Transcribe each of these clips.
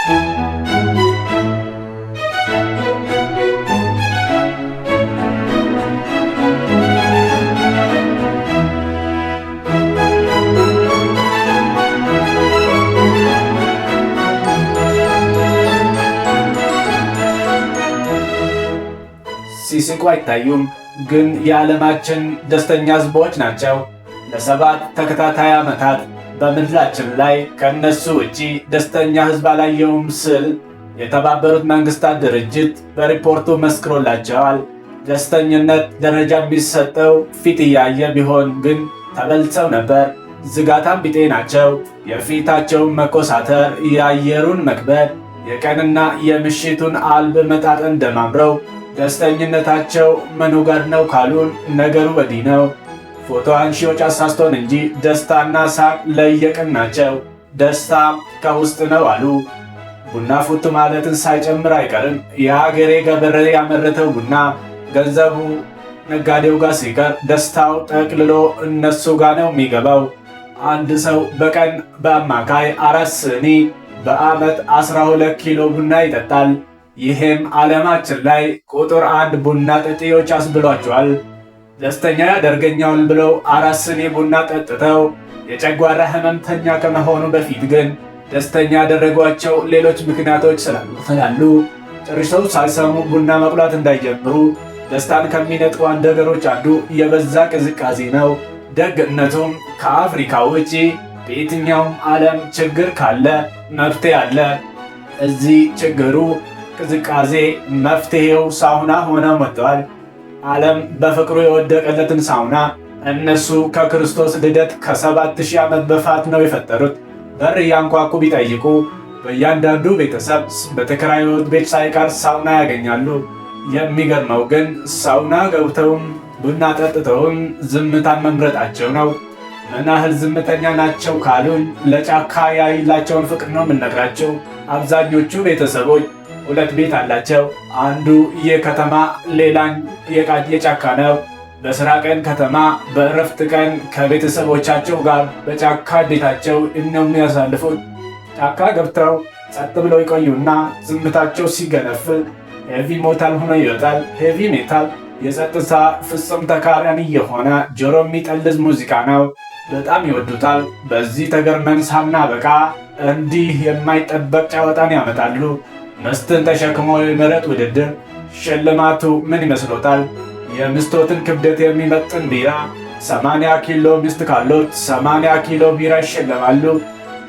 ሲስቁ አይታዩም፣ ግን የዓለማችን ደስተኛ ህዝቦች ናቸው። ለ7 ተከታታይ ዓመታት በምድራችን ላይ ከነሱ ውጪ ደስተኛ ህዝብ አላየውም ስል የተባበሩት መንግስታት ድርጅት በሪፖርቱ መስክሮላቸዋል። ደስተኝነት ደረጃ የሚሰጠው ፊት እያየ ቢሆን ግን ተበልተው ነበር። ዝጋታም ቢጤ ናቸው። የፊታቸውን መኮሳተር፣ የአየሩን መክበድ፣ የቀንና የምሽቱን አልብ መጣጠን ደማምረው ደስተኝነታቸው ምኑ ጋር ነው ካሉን ነገሩ ወዲህ ነው። ፎቶ አንሺዎች አሳስቶን እንጂ ደስታና ሳቅ ለየቅል ናቸው። ደስታ ከውስጥ ነው አሉ። ቡና ፉት ማለትን ሳይጨምር አይቀርም። የሀገሬ ገበሬ ያመረተው ቡና ገንዘቡ ነጋዴው ጋር ሲቀር ደስታው ጠቅልሎ እነሱ ጋር ነው የሚገባው። አንድ ሰው በቀን በአማካይ 4 ስኒ በዓመት 12 ኪሎ ቡና ይጠጣል። ይህም ዓለማችን ላይ ቁጥር 1 ቡና ጠጪዎች አስብሏቸዋል። ደስተኛ ያደርገኛል ብለው 4 ስኒ ቡና ጠጥተው የጨጓራ ህመምተኛ ከመሆኑ በፊት ግን ደስተኛ ያደረጓቸው ሌሎች ምክንያቶች ስላሉ ጨርሰው ሳይሰሙ ቡና መቁላት እንዳይጀምሩ ደስታን ከሚነጥቁ ነገሮች አንዱ የበዛ ቅዝቃዜ ነው። ደግነቱም ከአፍሪካ ውጪ በየትኛውም ዓለም ችግር ካለ መፍትሄ አለ። እዚህ ችግሩ ቅዝቃዜ መፍትሄው ሳውና ሆነው መጥተዋል። ዓለም በፍቅሩ የወደቀለትን ሳውና እነሱ ከክርስቶስ ልደት ከ7000 ዓመት በፊት ነው የፈጠሩት። በር እያንኳኩ ቢጠይቁ በእያንዳንዱ ቤተሰብ በተከራዮት ቤት ሳይቀር ሳውና ያገኛሉ። የሚገርመው ግን ሳውና ገብተውም ቡና ጠጥተውም ዝምታን መምረጣቸው ነው። ምን ያህል ዝምተኛ ናቸው ካሉን ለጫካ ያላቸውን ፍቅር ነው የምነግራቸው። አብዛኞቹ ቤተሰቦች 2 ቤት አላቸው። አንዱ የከተማ ሌላኝ የጫካ ነው። በስራ ቀን ከተማ፣ በእረፍት ቀን ከቤተሰቦቻቸው ጋር በጫካ ቤታቸው ነው የሚያሳልፉት። ጫካ ገብተው ጸጥ ብለው ይቆዩና ዝምታቸው ሲገነፍል ሄቪ ሜታል ሆኖ ይወጣል። ሄቪ ሜታል የጸጥታ ፍጹም ተቃራኒ የሆነ ጆሮ የሚጠልዝ ሙዚቃ ነው። በጣም ይወዱታል። በዚህ ተገርመን ሳናበቃ እንዲህ የማይጠበቅ ጨዋታን ያመጣሉ። ምስትን ተሸክሞ የምረጥ ውድድር። ሽልማቱ ምን ይመስሎታል? የምስቶትን ክብደት የሚመጥን ቢራ። 80 ኪሎ ሚስት ካሎት 80 ኪሎ ቢራ ይሸለማሉ።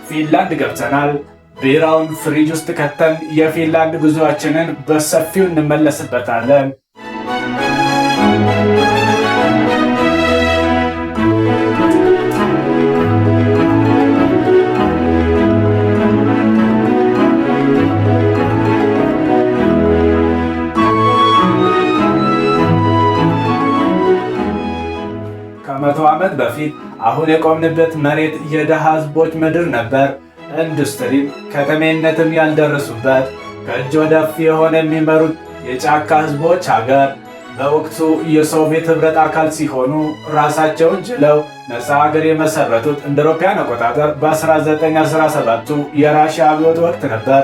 ፊንላንድ ገብተናል። ቢራውን ፍሪጅ ውስጥ ከተን የፊንላንድ ጉዞአችንን በሰፊው እንመለስበታለን። ከ100 ዓመት በፊት አሁን የቆምንበት መሬት የደሃ ህዝቦች ምድር ነበር። ኢንዱስትሪም ከተሜነትም ያልደረሱበት ከእጅ ወደፍ የሆነ የሚመሩት የጫካ ህዝቦች ሀገር። በወቅቱ የሶቪየት ህብረት አካል ሲሆኑ ራሳቸውን ችለው ነፃ ሀገር የመሰረቱት እንደ አውሮፓውያን አቆጣጠር በ1917ቱ የራሽያ አብዮት ወቅት ነበር።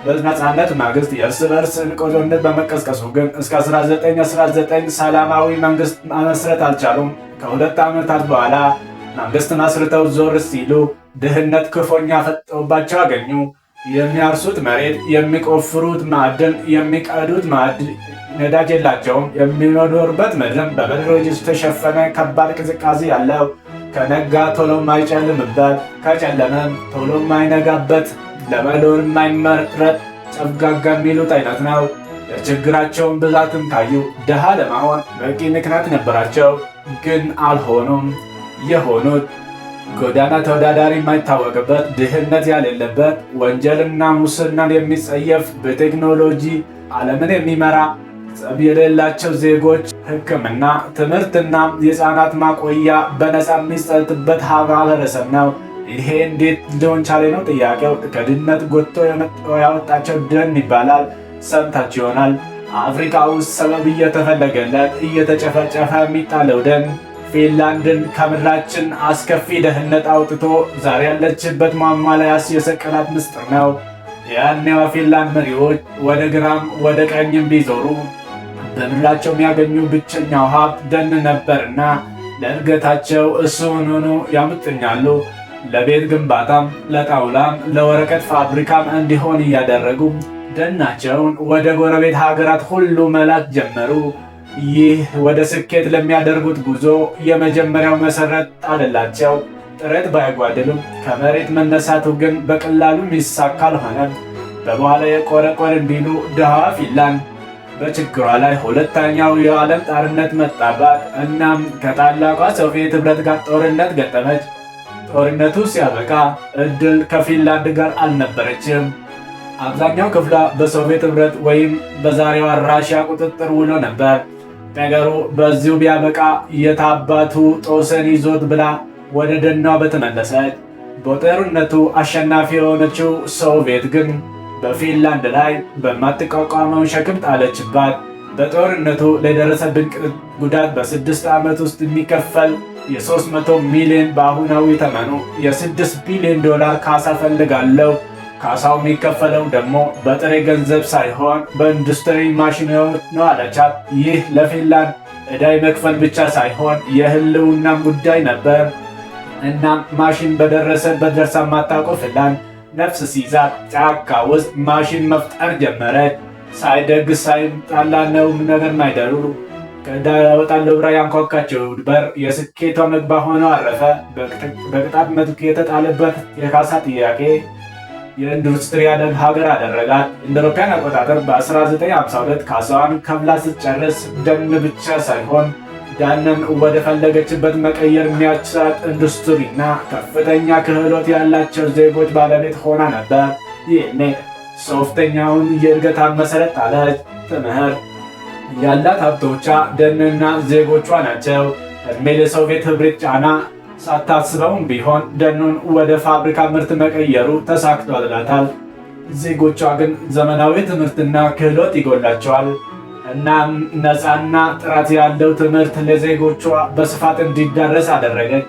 በነፃነት ማግስት የእርስ በርስ ጦርነት በመቀስቀሱ ግን እስከ 1919 ሰላማዊ መንግስት መመስረት አልቻሉም። ከ2 ዓመታት በኋላ መንግስት መስርተው ዞር ሲሉ ድህነት ክፉኛ ፈጥጦባቸው አገኙ። የሚያርሱት መሬት፣ የሚቆፍሩት ማዕድን፣ የሚቀዱት ነዳጅ የላቸውም። የሚኖሩበት ምድርም በበረዶ የተሸፈነ ከባድ ቅዝቃዜ ያለው፣ ከነጋ ቶሎ ማይጨልምበት፣ ከጨለመም ቶሎ ማይነጋበት፣ ለመኖር የማይመረጥ ጨፍጋጋ የሚሉት አይነት ነው። የችግራቸውን ብዛትም ካዩ ድሃ ለመሆን በቂ ምክንያት ነበራቸው፣ ግን አልሆኑም። የሆኑት ጎዳና ተወዳዳሪ የማይታወቅበት፣ ድህነት ያሌለበት፣ ወንጀልና ሙስናን የሚጸየፍ፣ በቴክኖሎጂ ዓለምን የሚመራ፣ ጸብ የሌላቸው ዜጎች፣ ሕክምና፣ ትምህርትና የሕፃናት ማቆያ በነፃ የሚሰጥበት ማህበረሰብ ነው። ይሄ እንዴት ሊሆን ቻለ ነው ጥያቄው። ከድህነት ጎትቶ ያወጣቸው ደን ይባላል። ሰምታችሁ ይሆናል። አፍሪካ ውስጥ ሰበብ እየተፈለገለት እየተጨፈጨፈ የሚጣለው ደን ፊንላንድን ከምድራችን አስከፊ ደህንነት አውጥቶ ዛሬ ያለችበት ማማ ላይ የሰቀላት ምስጢር ነው። የያኔዋ ፊንላንድ መሪዎች ወደ ግራም ወደ ቀኝም ቢዞሩ በምድራቸው የሚያገኙ ብቸኛው ሀብት ደን ነበርና ለእድገታቸው እሱን ሆኖ ያምጥኛሉ። ለቤት ግንባታም፣ ለጣውላም፣ ለወረቀት ፋብሪካም እንዲሆን እያደረጉ ደናቸውን ወደ ጎረቤት ሀገራት ሁሉ መላክ ጀመሩ። ይህ ወደ ስኬት ለሚያደርጉት ጉዞ የመጀመሪያው መሰረት ጣለላቸው። ጥረት ባይጓደሉም ከመሬት መነሳቱ ግን በቀላሉ ሚሳካ አልሆነም። በበኋላ የቆረቆር እንዲሉ ድሃ ፊንላንድ በችግሯ ላይ ሁለተኛው የዓለም ጦርነት መጣባት። እናም ከታላቋ ሶቪየት ኅብረት ጋር ጦርነት ገጠመች። ጦርነቱ ሲያበቃ እድል ከፊንላንድ ጋር አልነበረችም። አብዛኛው ክፍሏ በሶቪየት ኅብረት ወይም በዛሬዋ ራሽያ ቁጥጥር ውሎ ነበር። ነገሩ በዚሁ ቢያበቃ የታባቱ ጦሰን ይዞት ብላ ወደ ደኗ በተመለሰች። በጦርነቱ አሸናፊ የሆነችው ሶቪየት ግን በፊንላንድ ላይ በማትቋቋመውን ሸክም ጣለችባት። በጦርነቱ ለደረሰብን ጉዳት በ6 ዓመት ውስጥ የሚከፈል የ300 ሚሊዮን በአሁናዊ ተመኑ የ6 ቢሊዮን ዶላር ካሳ ፈልጋለሁ። ካሳው የሚከፈለው ደግሞ በጥሬ ገንዘብ ሳይሆን በኢንዱስትሪ ማሽነሪዎች ነው አለቻት። ይህ ለፊንላንድ ዕዳ መክፈል ብቻ ሳይሆን የህልውናም ጉዳይ ነበር። እናም ማሽን በደረሰበት ደርሳ ማታውቀው ፊንላንድ ነፍስ ሲይዛት ጫካ ውስጥ ማሽን መፍጠር ጀመረች። ሳይደግስ ሳይጣላ ነው ነገር ማይደሩ ከዳ ያወጣለው ብራ ያንኳኳቸው በር የስኬቷ መግባ ሆኖ አረፈ። በቅጣት መልክ የተጣለበት የካሳ ጥያቄ የኢንዱስትሪ አደግ ሀገር አደረጋት። እንደ አውሮፓውያን አቆጣጠር በ1952 ካሳዋን ከፍላ ስትጨርስ ደን ብቻ ሳይሆን ዳንን ወደ ፈለገችበት መቀየር የሚያስችላት ኢንዱስትሪና ከፍተኛ ክህሎት ያላቸው ዜጎች ባለቤት ሆና ነበር። ይህኔ ሶስተኛውን የእድገት መሰረት ጣለች። ትምህርት ያላት ሀብቶቿ ደንና ዜጎቿ ናቸው። እድሜ ለሶቪየት ኅብረት ጫና ሳታስበውም ቢሆን ደኑን ወደ ፋብሪካ ምርት መቀየሩ ተሳክቶላታል። ዜጎቿ ግን ዘመናዊ ትምህርትና ክህሎት ይጎላቸዋል። እናም ነፃና ጥራት ያለው ትምህርት ለዜጎቿ በስፋት እንዲዳረስ አደረገች።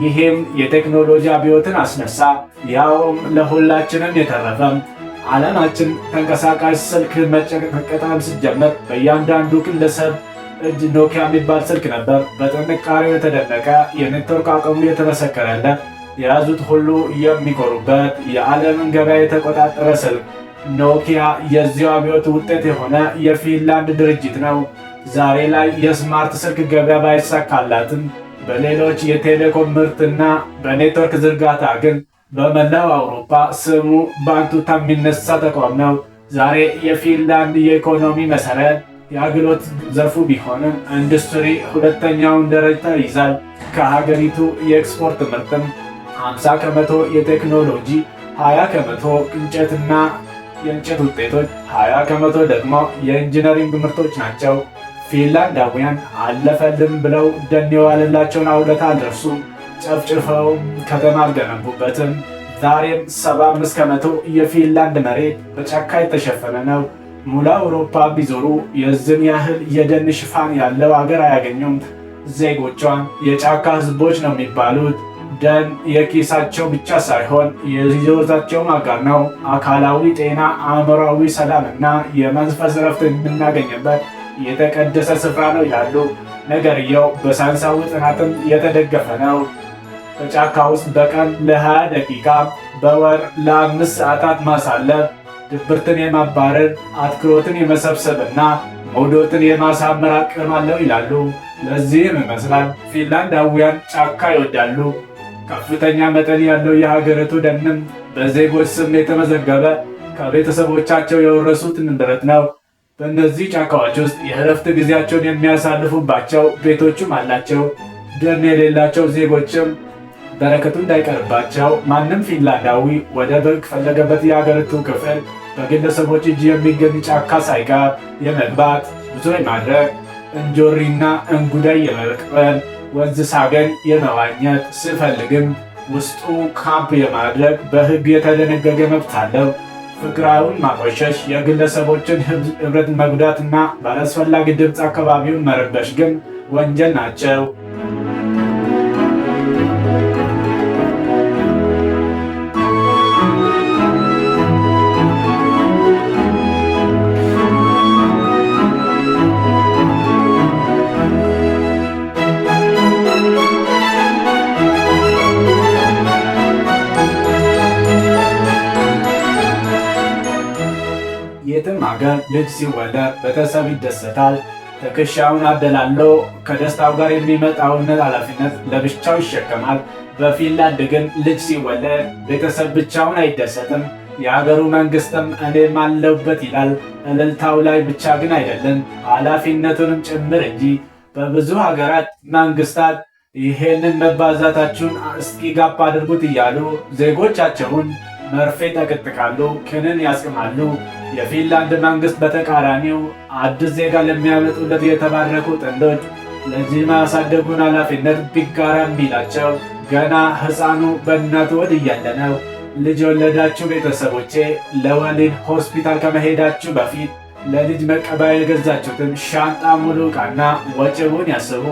ይህም የቴክኖሎጂ አብዮትን አስነሳ፣ ያውም ለሁላችንም የተረፈም። ዓለማችን ተንቀሳቃሽ ስልክ መጠቀም ስትጀምር በእያንዳንዱ ግለሰብ እጅ ኖኪያ የሚባል ስልክ ነበር። በጥንካሬው የተደነቀ የኔትወርክ አቅሙ የተመሰከረለት የያዙት ሁሉ የሚኮሩበት የዓለምን ገበያ የተቆጣጠረ ስልክ ኖኪያ የዚያው አብዮት ውጤት የሆነ የፊንላንድ ድርጅት ነው። ዛሬ ላይ የስማርት ስልክ ገበያ ባይሳካላትም በሌሎች የቴሌኮም ምርትና በኔትወርክ ዝርጋታ ግን በመላው አውሮፓ ስሙ በአንቱታ የሚነሳ ተቋም ነው። ዛሬ የፊንላንድ የኢኮኖሚ መሰረት የአገልግሎት ዘርፉ ቢሆንም ኢንዱስትሪ ሁለተኛውን ደረጃ ይዛል። ከሀገሪቱ የኤክስፖርት ምርትም 50 ከመቶ የቴክኖሎጂ፣ 20 ከመቶ እንጨትና የእንጨት ውጤቶች፣ 20 ከመቶ ደግሞ የኢንጂነሪንግ ምርቶች ናቸው። ፊንላንዳውያን አለፈልን ብለው ደን የዋለላቸውን አውለታ አልደርሱም። ጨፍጭፈው ከተማ አልገነቡበትም። ዛሬም 75 ከመቶ የፊንላንድ መሬት በጫካ የተሸፈነ ነው። ሙሉ አውሮፓ ቢዞሩ የዝን ያህል የደን ሽፋን ያለው አገር አያገኙም። ዜጎቿን የጫካ ህዝቦች ነው የሚባሉት። ደን የኪሳቸው ብቻ ሳይሆን የህይወታቸውም አጋር ነው። አካላዊ ጤና፣ አእምሯዊ ሰላምና የመንፈስ ረፍት የምናገኝበት የተቀደሰ ስፍራ ነው ይላሉ። ነገርየው በሳይንሳዊ ጥናትም የተደገፈ ነው። በጫካ ውስጥ በቀን ለ20 ደቂቃ በወር ለ5 ሰዓታት ማሳለፍ ድብርትን የማባረር አትክሮትን የመሰብሰብና መውዶትን የማሳመር አቅም አለው ይላሉ። ለዚህም ይመስላል ፊንላንዳውያን ጫካ ይወዳሉ። ከፍተኛ መጠን ያለው የሀገሪቱ ደንም በዜጎች ስም የተመዘገበ ከቤተሰቦቻቸው የወረሱት ንብረት ነው። በእነዚህ ጫካዎች ውስጥ የእረፍት ጊዜያቸውን የሚያሳልፉባቸው ቤቶችም አላቸው። ደን የሌላቸው ዜጎችም በረከቱ እንዳይቀርባቸው ማንም ፊንላንዳዊ ወደ በግ ፈለገበት የሀገሪቱ ክፍል በግለሰቦች እጅ የሚገኝ ጫካ ሳይቀር የመግባት ጉዞ የማድረግ እንጆሪና እንጉዳይ የመቅበል ወንዝ ሳገኝ የመዋኘት ስፈልግም ውስጡ ካምፕ የማድረግ በሕግ የተደነገገ መብት አለው። ፍቅራውን ማቆሸሽ፣ የግለሰቦችን ህብረት መጉዳትና ባላስፈላጊ ድምፅ አካባቢውን መረበሽ ግን ወንጀል ናቸው። በየትም ሀገር ልጅ ሲወለድ ቤተሰብ ይደሰታል። ትከሻውን አደላለው ከደስታው ጋር የሚመጣውን ኃላፊነት ለብቻው ይሸከማል። በፊንላንድ ግን ልጅ ሲወለድ ቤተሰብ ብቻውን አይደሰትም። የሀገሩ መንግስትም እኔም አለሁበት ይላል። እልልታው ላይ ብቻ ግን አይደለም፣ ኃላፊነቱንም ጭምር እንጂ። በብዙ ሀገራት መንግስታት ይሄንን መባዛታችሁን እስኪ ጋፕ አድርጉት እያሉ ዜጎቻቸውን መርፌ ጠቅጥቃሉ፣ ክንን ያስቅማሉ። የፊንላንድ መንግስት በተቃራኒው አዲስ ዜጋ ለሚያመጡለት የተባረኩ ጥንዶች ልጅ ማሳደጉን ኃላፊነት ቢጋራም ቢላቸው ገና ሕፃኑ በእናቱ ወድ እያለ ነው። ልጅ የወለዳችሁ ቤተሰቦቼ ለወሊድ ሆስፒታል ከመሄዳችሁ በፊት ለልጅ መቀበያ የገዛችሁትን ሻንጣ ሙሉ ዕቃና ወጪውን ያስቡ።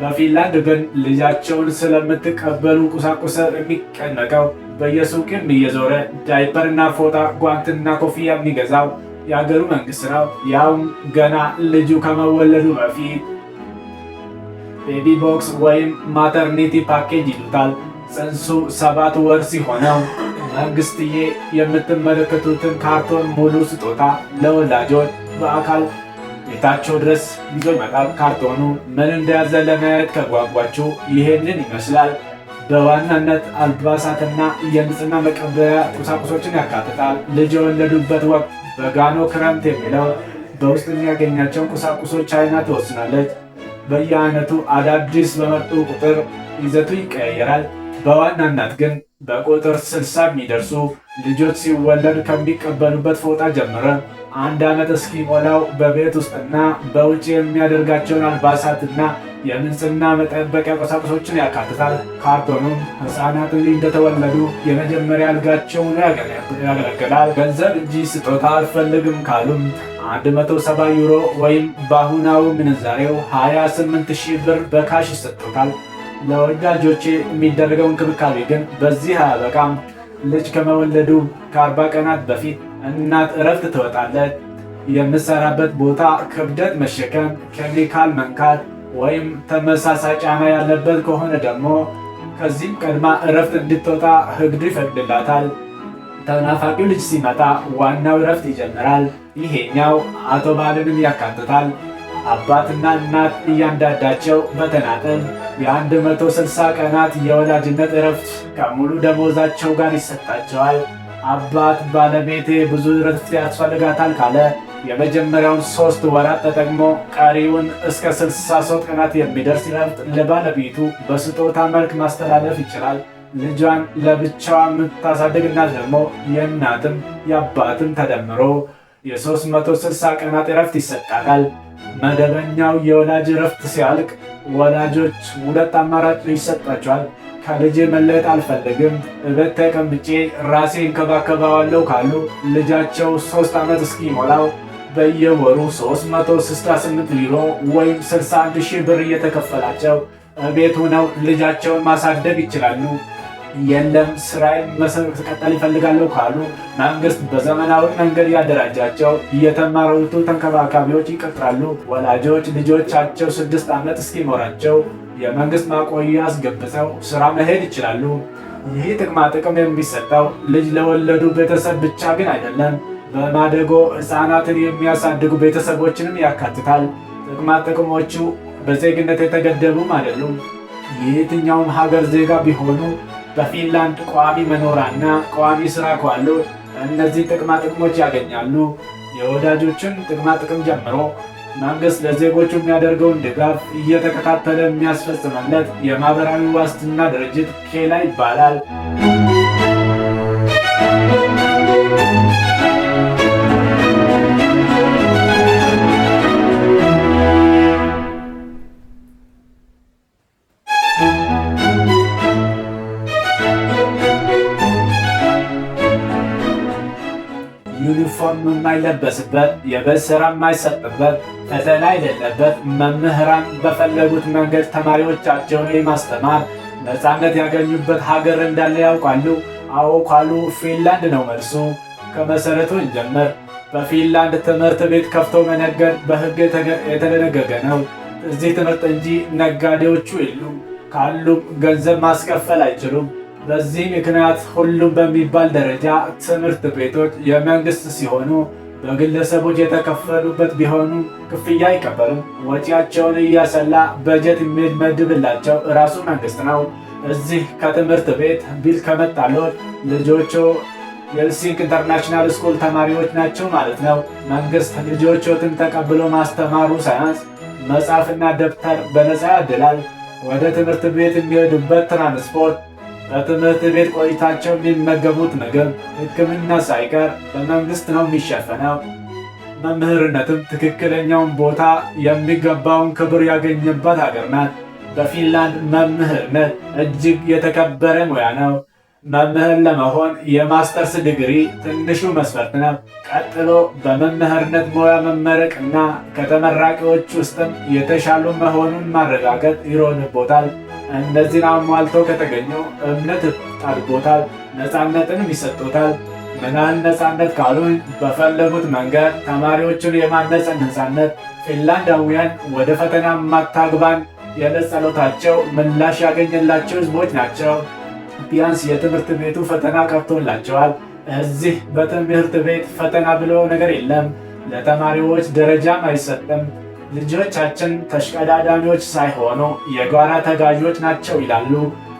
በፊንላንድ ግን ልጃቸውን ስለምትቀበሉ ቁሳቁስ የሚጨነቀው በየሱቅም እየዞረ ዳይፐርና ፎጣ፣ ጓንትና ኮፍያ የሚገዛው የአገሩ መንግስት ነው። ያውም ገና ልጁ ከመወለዱ በፊት። ቤቢ ቦክስ ወይም ማተርኒቲ ፓኬጅ ይሉታል። ጽንሱ 7 ወር ሲሆነው መንግስትዬ የምትመለከቱትን ካርቶን ሙሉ ስጦታ ለወላጆች በአካል ቤታቸው ድረስ ይዞ ይመጣል። ካርቶኑ ምን እንደያዘ ለማየት ከጓጓችሁ ይሄንን ይመስላል። በዋናነት አልባሳትና የንጽህና መቀበያ ቁሳቁሶችን ያካትታል። ልጅ የወለዱበት ወቅት በጋኖ ክረምት የሚለው በውስጥ የሚያገኛቸውን ቁሳቁሶች አይነት ትወስናለች። በየአይነቱ አዳዲስ በመጡ ቁጥር ይዘቱ ይቀያየራል። በዋናነት ግን በቁጥር 60 የሚደርሱ ልጆች ሲወለድ ከሚቀበሉበት ፎጣ ጀምረ 1 ዓመት እስኪሞላው በቤት ውስጥና በውጭ የሚያደርጋቸውን አልባሳትና የንጽህና መጠበቂያ ቁሳቁሶችን ያካትታል። ካርቶኑም ሕፃናት እንደተወለዱ የመጀመሪያ አልጋቸውን ያገለግላል። ገንዘብ እንጂ ስጦታ አልፈልግም ካሉም 170 ዩሮ ወይም በአሁናዊ ምንዛሬው 28,000 ብር በካሽ ይሰጡታል። ለወላጆቼ የሚደረገው እንክብካቤ ግን በዚህ አያበቃም። ልጅ ከመወለዱ ከ40 ቀናት በፊት እናት እረፍት ትወጣለች። የምትሰራበት ቦታ ክብደት መሸከም፣ ኬሚካል መንካት ወይም ተመሳሳይ ጫና ያለበት ከሆነ ደግሞ ከዚህም ቀድማ እረፍት እንድትወጣ ሕግ ይፈቅድላታል። ተናፋቂው ልጅ ሲመጣ ዋናው እረፍት ይጀምራል። ይሄኛው አውቶባልንም ያካትታል። አባትና እናት እያንዳንዳቸው በተናጠል የ160 ቀናት የወላጅነት እረፍት ከሙሉ ደሞዛቸው ጋር ይሰጣቸዋል። አባት ባለቤቴ ብዙ እረፍት ያስፈልጋታል ካለ የመጀመሪያውን 3 ወራት ተጠቅሞ ቀሪውን እስከ 63 ቀናት የሚደርስ እረፍት ለባለቤቱ በስጦታ መልክ ማስተላለፍ ይችላል። ልጇን ለብቻዋ የምታሳድግ እናት ደግሞ የእናትም የአባትም ተደምሮ የ360 ቀናት እረፍት ይሰጣታል። መደበኛው የወላጅ እረፍት ሲያልቅ ወላጆች 2 አማራጭ ይሰጣቸዋል። ከልጄ መለየት አልፈልግም፣ እቤት ተቀምጬ ራሴ እንከባከባዋለሁ ካሉ ልጃቸው 3 ዓመት እስኪሞላው በየወሩ 368 ዩሮ ወይም 61,000 ብር እየተከፈላቸው እቤት ሆነው ልጃቸውን ማሳደግ ይችላሉ። የለም ስራዬን መቀጠል ይፈልጋለሁ ካሉ መንግስት በዘመናዊ መንገድ ያደራጃቸው የተማሩት ተንከባካቢዎች ይቀጥራሉ። ወላጆች ልጆቻቸው 6 ዓመት እስኪሞራቸው የመንግስት ማቆያ አስገብተው ስራ መሄድ ይችላሉ። ይህ ጥቅማ ጥቅም የሚሰጠው ልጅ ለወለዱ ቤተሰብ ብቻ ግን አይደለም። በማደጎ ሕፃናትን የሚያሳድጉ ቤተሰቦችንም ያካትታል። ጥቅማ ጥቅሞቹ በዜግነት የተገደቡም አይደሉም። የየትኛውም ሀገር ዜጋ ቢሆኑ በፊንላንድ ቋሚ መኖሪያና ቋሚ ስራ ካሉ እነዚህ ጥቅማ ጥቅሞች ያገኛሉ። የወዳጆችን ጥቅማ ጥቅም ጀምሮ መንግስት ለዜጎቹ የሚያደርገውን ድጋፍ እየተከታተለ የሚያስፈጽምለት የማህበራዊ ዋስትና ድርጅት ኬላ ይባላል። ዩኒፎርም የማይለበስበት፣ የቤት ስራ የማይሰጥበት፣ ፈተና የሌለበት፣ መምህራን በፈለጉት መንገድ ተማሪዎቻቸውን የማስተማር ነፃነት ያገኙበት ሀገር እንዳለ ያውቃሉ? አዎ ካሉ ፊንላንድ ነው መልሱ። ከመሰረቱ እንጀምር። በፊንላንድ ትምህርት ቤት ከፍቶ መነገድ በሕግ የተደነገገ ነው። እዚህ ትምህርት እንጂ ነጋዴዎቹ የሉም። ካሉም ገንዘብ ማስከፈል አይችሉም። በዚህ ምክንያት ሁሉም በሚባል ደረጃ ትምህርት ቤቶች የመንግስት ሲሆኑ በግለሰቦች የተከፈሉበት ቢሆኑ ክፍያ አይቀበልም። ወጪያቸውን እያሰላ በጀት የሚመድብላቸው ራሱ መንግስት ነው። እዚህ ከትምህርት ቤት ቢል ከመጣሎት ልጆቹ የሄልሲንኪ ኢንተርናሽናል ስኩል ተማሪዎች ናቸው ማለት ነው። መንግስት ልጆቹን ተቀብሎ ማስተማሩ ሳያንስ መጽሐፍና ደብተር በነፃ ያድላል። ወደ ትምህርት ቤት የሚሄዱበት ትራንስፖርት፣ በትምህርት ቤት ቆይታቸው የሚመገቡት ምግብ፣ ሕክምና ሳይቀር በመንግስት ነው የሚሸፈነው። መምህርነትም ትክክለኛውን ቦታ የሚገባውን ክብር ያገኘባት ሀገር ናት። በፊንላንድ መምህርነት እጅግ የተከበረ ሙያ ነው። መምህር ለመሆን የማስተርስ ዲግሪ ትንሹ መስፈርት ነው። ቀጥሎ በመምህርነት ሙያ መመረቅ እና ከተመራቂዎች ውስጥም የተሻሉ መሆኑን ማረጋገጥ ይኖርቦታል። እነዚህን አሟልቶ ከተገኙ እምነት ጣልቦታል፣ ነፃነትንም ይሰጡታል። ምን ያህል ነፃነት ካሉኝ በፈለጉት መንገድ ተማሪዎቹን የማነጽ ነፃነት። ፊንላንዳውያን ወደ ፈተና ማታግባን የዕለት ጸሎታቸው ምላሽ ያገኘላቸው ህዝቦች ናቸው። ቢያንስ የትምህርት ቤቱ ፈተና ቀርቶላቸዋል። እዚህ በትምህርት ቤት ፈተና ብሎ ነገር የለም። ለተማሪዎች ደረጃም አይሰጥም። ልጆቻችን ተሽቀዳዳሚዎች ሳይሆኑ የጓራ ተጋዦች ናቸው ይላሉ።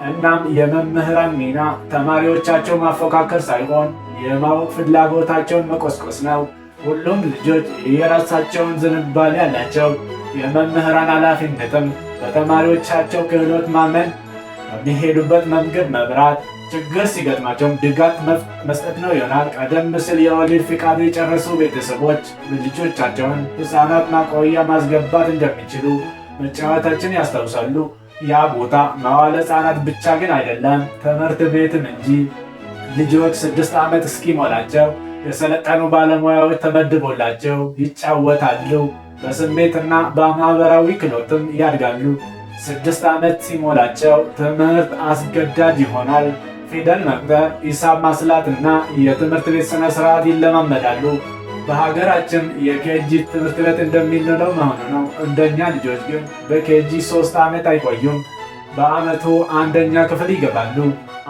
እናም የመምህራን ሚና ተማሪዎቻቸው ማፎካከር ሳይሆን የማወቅ ፍላጎታቸውን መቆስቆስ ነው። ሁሉም ልጆች የራሳቸውን ዝንባሌ አላቸው። የመምህራን ኃላፊነትም በተማሪዎቻቸው ክህሎት ማመን፣ በሚሄዱበት መንገድ መብራት፣ ችግር ሲገጥማቸውም ድጋፍ መስጠት ነው ይሆናል። ቀደም ሲል የወሊድ ፍቃድ የጨረሱ ቤተሰቦች ልጆቻቸውን ሕፃናት ማቆያ ማስገባት እንደሚችሉ መጫወታችን ያስታውሳሉ። ያ ቦታ መዋለ ሕፃናት ብቻ ግን አይደለም፣ ትምህርት ቤትም እንጂ። ልጆች 6 ዓመት እስኪሞላቸው የሰለጠኑ ባለሙያዎች ተመድቦላቸው ይጫወታሉ። በስሜትና በማህበራዊ ክህሎትም ያድጋሉ። 6 ዓመት ሲሞላቸው ትምህርት አስገዳጅ ይሆናል። ፊደል መቁጠር፣ ሂሳብ ማስላትና የትምህርት ቤት ስነ ስርዓት ይለማመዳሉ። በሀገራችን የኬጂ ትምህርት ቤት እንደሚንለው መሆኑ ነው። እንደኛ ልጆች ግን በኬጂ 3 ዓመት አይቆዩም። በዓመቱ 1ኛ ክፍል ይገባሉ።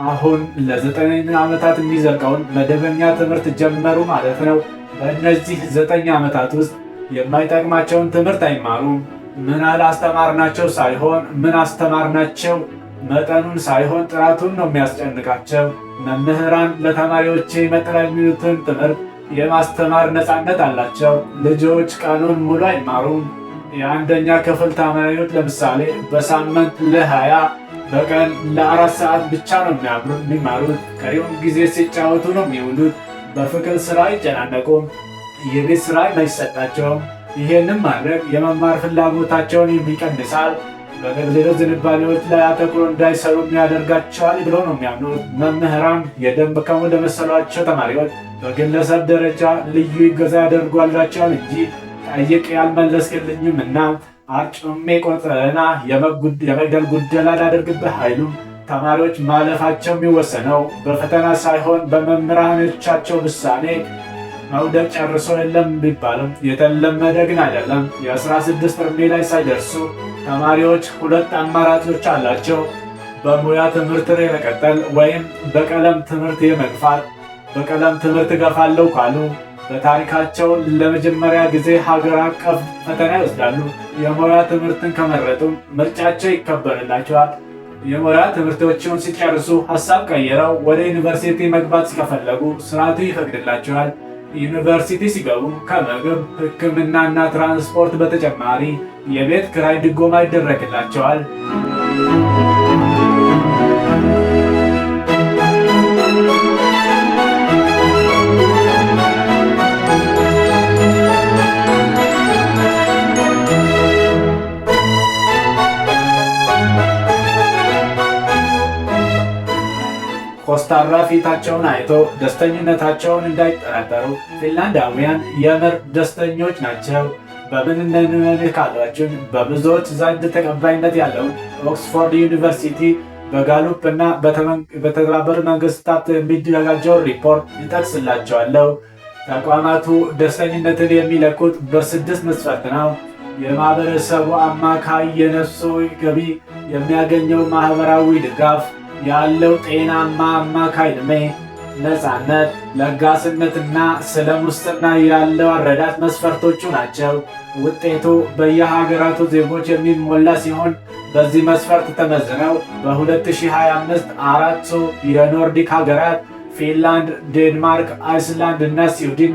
አሁን ለ9 ዓመታት የሚዘልቀውን መደበኛ ትምህርት ጀመሩ ማለት ነው። በእነዚህ 9 ዓመታት ውስጥ የማይጠቅማቸውን ትምህርት አይማሩም። ምን አላስተማርናቸው ሳይሆን ምን አስተማርናቸው መጠኑን ሳይሆን ጥራቱን ነው የሚያስጨንቃቸው። መምህራን ለተማሪዎች ይመጥናል የሚሉትን ትምህርት የማስተማር ነፃነት አላቸው። ልጆች ቀኑን ሙሉ አይማሩም። የ1ኛ ክፍል ተማሪዎች ለምሳሌ በሳምንት ለ20 በቀን ለ4 ሰዓት ብቻ ነው የሚማሩት። ቀሪውን ጊዜ ሲጫወቱ ነው የሚውሉት። በፍቅር ስራ አይጨናነቁም። የቤት ስራ አይሰጣቸውም። ይሄንም ማድረግ የመማር ፍላጎታቸውን ይቀንሳል። በሌሎች ዝንባሌዎች ላይ አተኩሮ እንዳይሰሩ ያደርጋቸዋል ብሎ ነው የሚያምኑት። መምህራን የደንብ ከሙን ለመሰሏቸው ተማሪዎች በግለሰብ ደረጃ ልዩ ይገዛ ያደርጓላቸዋል እንጂ ጠይቅ ያልመለስክልኝም እና አርጩሜ ቆጥረና የመግደል ጉደላ ላደርግብህ አይሉም። ተማሪዎች ማለፋቸው የሚወሰነው በፈተና ሳይሆን በመምህራኖቻቸው ውሳኔ። መውደቅ ጨርሶ የለም ቢባልም የተለመደ ግን አይደለም። የ16 ዕድሜ ላይ ሳይደርሱ ተማሪዎች 2 አማራጮች አላቸው። በሙያ ትምህርት የመቀጠል ወይም በቀለም ትምህርት የመግፋት። በቀለም ትምህርት እገፋለሁ ካሉ በታሪካቸው ለመጀመሪያ ጊዜ ሀገር አቀፍ ፈተና ይወስዳሉ። የሙያ ትምህርትን ከመረጡም ምርጫቸው ይከበርላቸዋል። የሙያ ትምህርቶችን ሲጨርሱ ሀሳብ ቀይረው ወደ ዩኒቨርሲቲ መግባት ከፈለጉ ስርዓቱ ይፈቅድላቸዋል። ዩኒቨርሲቲ ሲገቡ ከምግብ፣ ሕክምናና ትራንስፖርት በተጨማሪ የቤት ክራይ ድጎማ ይደረግላቸዋል። ኮስታራ ፊታቸውን አይቶ ደስተኝነታቸውን እንዳይጠራጠሩ ፊንላንዳውያን የምር ደስተኞች ናቸው። በምንነት ካሏችን በብዙዎች ዘንድ ተቀባይነት ያለውን ኦክስፎርድ ዩኒቨርሲቲ በጋሉፕ እና በተባበሩት መንግስታት የሚዘጋጀውን ሪፖርት ይጠቅስላቸዋለሁ። ተቋማቱ ደስተኝነትን የሚለኩት በ6 መስፈርት ነው። የማህበረሰቡ አማካይ የነፍስ ገቢ፣ የሚያገኘው ማህበራዊ ድጋፍ፣ ያለው ጤናማ አማካይ ዕድሜ፣ ነፃነት፣ ለጋስነትና ስለ ሙስና ያለው አረዳድ መስፈርቶቹ ናቸው። ውጤቱ በየሀገራቱ ዜጎች የሚሞላ ሲሆን በዚህ መስፈርት ተመዝነው በ2025 አራቱ የኖርዲክ ሀገራት ፊንላንድ፣ ዴንማርክ፣ አይስላንድ እና ስዊድን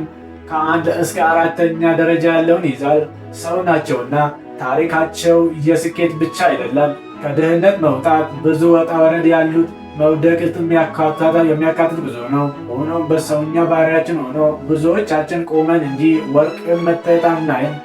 ከ1 እስከ 4ኛ ደረጃ ያለውን ይዛል። ሰው ናቸውና ታሪካቸው የስኬት ብቻ አይደለም። ከድህነት መውጣት ብዙ ወጣ ወረድ ያሉት መውደቅት የሚያካትት ብዙ ነው። ሆኖም በሰውኛ ባህሪያችን ሆኖ ብዙዎቻችን ቆመን እንጂ ወርቅን መታየት አናይም።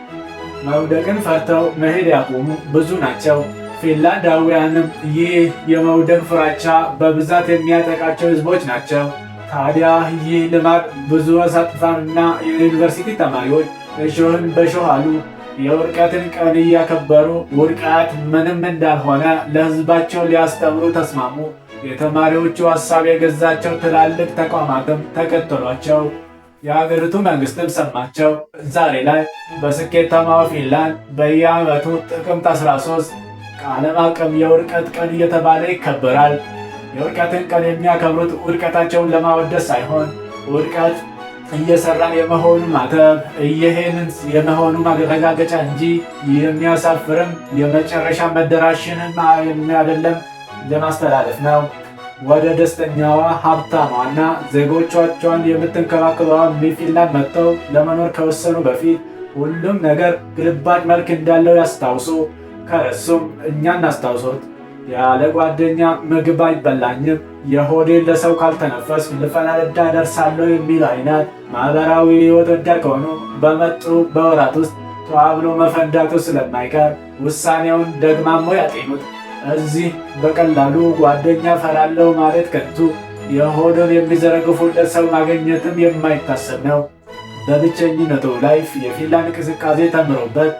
መውደቅን ፈርተው መሄድ ያቆሙ ብዙ ናቸው። ፊንላንዳውያንም ይህ የመውደቅ ፍራቻ በብዛት የሚያጠቃቸው ህዝቦች ናቸው። ታዲያ ይህ ልማድ ብዙ አሳጥታንና የዩኒቨርሲቲ ተማሪዎች እሾህን በሾህ አሉ። የውድቀትን ቀን እያከበሩ ውድቀት ምንም እንዳልሆነ ለህዝባቸው ሊያስተምሩ ተስማሙ። የተማሪዎቹ ሀሳብ የገዛቸው ትላልቅ ተቋማትም ተከተሏቸው። የሀገሪቱ መንግስትም ሰማቸው። ዛሬ ላይ በስኬታማዋ ፊንላንድ በየዓመቱ ጥቅምት 13 ከዓለም አቀፍ የውድቀት ቀን እየተባለ ይከበራል። የውድቀትን ቀን የሚያከብሩት ውድቀታቸውን ለማወደስ ሳይሆን ውድቀት እየሰራን የመሆኑ ማተብ እየሄንን የመሆኑ ማረጋገጫ እንጂ የሚያሳፍርም የመጨረሻ መደራሽንም አይደለም ለማስተላለፍ ነው። ወደ ደስተኛዋ ሀብታሟና ዜጎቿን የምትንከባከበዋ ፊንላንድ መጥተው ለመኖር ከወሰኑ በፊት ሁሉም ነገር ግልባጭ መልክ እንዳለው ያስታውሱ። ከረሱም እኛ እናስታውሶት። ያለ ጓደኛ ምግብ አይበላኝም፣ የሆዴን ለሰው ካልተነፈስ ልፈነዳ ደርሳለሁ የሚል አይነት ማህበራዊ ህይወት ወዳድ ከሆኑ በመጡ በወራት ውስጥ ተዋብሎ መፈንዳቱ ስለማይቀር ውሳኔውን ደግማሞ ያጤኑት። እዚህ በቀላሉ ጓደኛ ፈላለው ማለት ከንቱ፣ የሆዶን የሚዘረግፉለት ሰው ማግኘትም የማይታሰብ ነው። በብቸኝነቱ ላይ የፊንላንድ እንቅስቃሴ ተምሮበት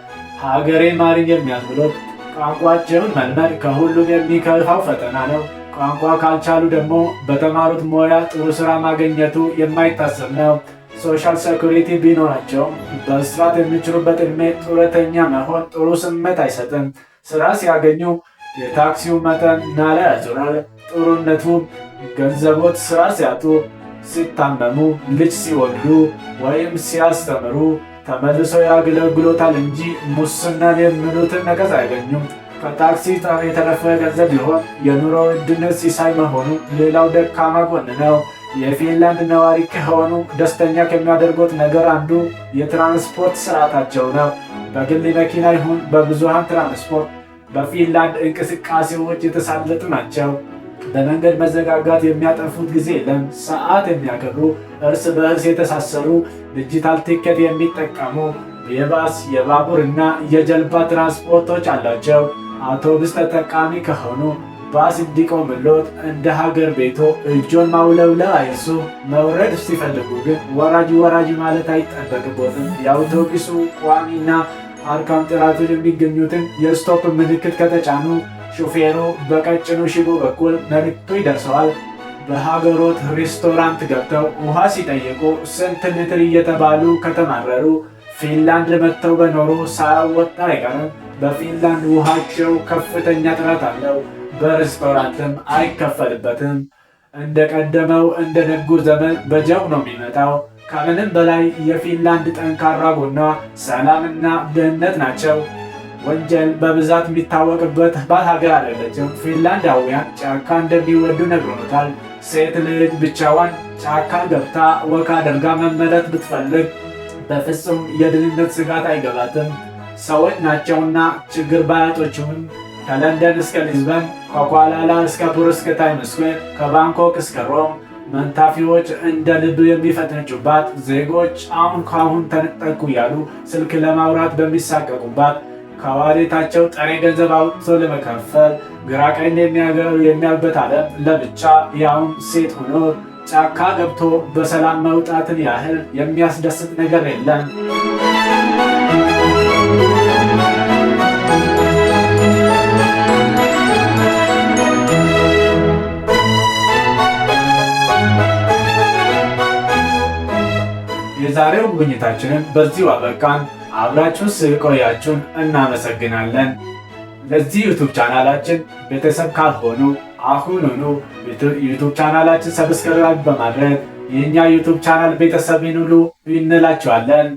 ሀገሬ ማሪኝ የሚያስብሎት ቋንቋቸውን መልመድ ከሁሉም የሚከፋው ፈተና ነው። ቋንቋ ካልቻሉ ደግሞ በተማሩት ሙያ ጥሩ ስራ ማግኘቱ የማይታሰብ ነው። ሶሻል ሴኩሪቲ ቢኖራቸውም በስራት የሚችሉበት ዕድሜ ጡረተኛ መሆን ጥሩ ስሜት አይሰጥም። ስራ ሲያገኙ የታክሲው መጠን ናላ ያዞራል። ጥሩነቱ ገንዘቦት ስራ ሲያጡ፣ ሲታመሙ፣ ልጅ ሲወልዱ ወይም ሲያስተምሩ ተመልሰው ያገለግሎታል እንጂ ሙስናን የሚሉትን ነገር አያገኙም። ከታክሲ የተረፈ ገንዘብ ቢሆን የኑሮ ውድነት ሲሳይ መሆኑ ሌላው ደካማ ጎን ነው። የፊንላንድ ነዋሪ ከሆኑ ደስተኛ ከሚያደርጉት ነገር አንዱ የትራንስፖርት ስርዓታቸው ነው። በግል መኪና ይሁን በብዙሃን ትራንስፖርት በፊንላንድ እንቅስቃሴዎች የተሳለጡ ናቸው። በመንገድ መዘጋጋት የሚያጠፉት ጊዜ የለም። ሰዓት የሚያከብሩ፣ እርስ በእርስ የተሳሰሩ፣ ዲጂታል ቲኬት የሚጠቀሙ የባስ የባቡር እና የጀልባ ትራንስፖርቶች አላቸው። አውቶቡስ ተጠቃሚ ከሆኑ ባስ እንዲቆምሎት እንደ ሀገር ቤቶ እጆን ማውለብለብ አይርሱ። መውረድ ሲፈልጉ ግን ወራጅ ማለት አይጠበቅቦትም። የአውቶቡሱ ቋሚና አርካም ጥራቶች የሚገኙትን የስቶፕ ምልክት ከተጫኑ ሹፌሩ በቀጭኑ ሽቦ በኩል መልእክቱ ይደርሰዋል። በሀገሮት ሬስቶራንት ገብተው ውሃ ሲጠይቁ ስንት ሊትር እየተባሉ ከተማረሩ ፊንላንድ መጥተው በኖሩ ሳያወጣ አይቀርም። በፊንላንድ ውሃቸው ከፍተኛ ጥራት አለው። በሬስቶራንትም አይከፈልበትም። እንደ ቀደመው እንደ ደጉ ዘመን በጀው ነው የሚመጣው። ከምንም በላይ የፊንላንድ ጠንካራ ጎኗ ሰላምና ደህንነት ናቸው። ወንጀል በብዛት የሚታወቅበት ሀገር አይደለችም። ፊንላንዳውያን ጫካ እንደሚወዱ ነግሮታል። ሴት ልጅ ብቻዋን ጫካ ገብታ ወክ አድርጋ መመለጥ ብትፈልግ በፍጹም የደህንነት ስጋት አይገባትም። ሰዎች ናቸውና ችግር ባያጦችም ከለንደን እስከ ሊዝበን፣ ከኳላላ እስከ ፑር እስከ ታይም ስኩዌር፣ ከባንኮክ እስከ ሮም መንታፊዎች እንደ ልብ የሚፈትንጩባት፣ ዜጎች አሁን ከአሁን ተነጠቁ እያሉ ስልክ ለማውራት በሚሳቀቁባት፣ ከዋሌታቸው ጥሬ ገንዘብ አውጥቶ ለመከፈል ግራ ቀኝ የሚያዩበት ዓለም ለብቻ ያውም ሴት ሆኖ ጫካ ገብቶ በሰላም መውጣትን ያህል የሚያስደስት ነገር የለም። የዛሬው ጉብኝታችንን በዚሁ አበቃን። አብራችሁ ስለቆያችሁን እናመሰግናለን። ለዚህ ዩቱብ ቻናላችን ቤተሰብ ካልሆኑ አሁኑኑ ዩቱብ ቻናላችን ሰብስክራይብ በማድረግ የእኛ ዩቱብ ቻናል ቤተሰብ ይሁኑ እንላችኋለን።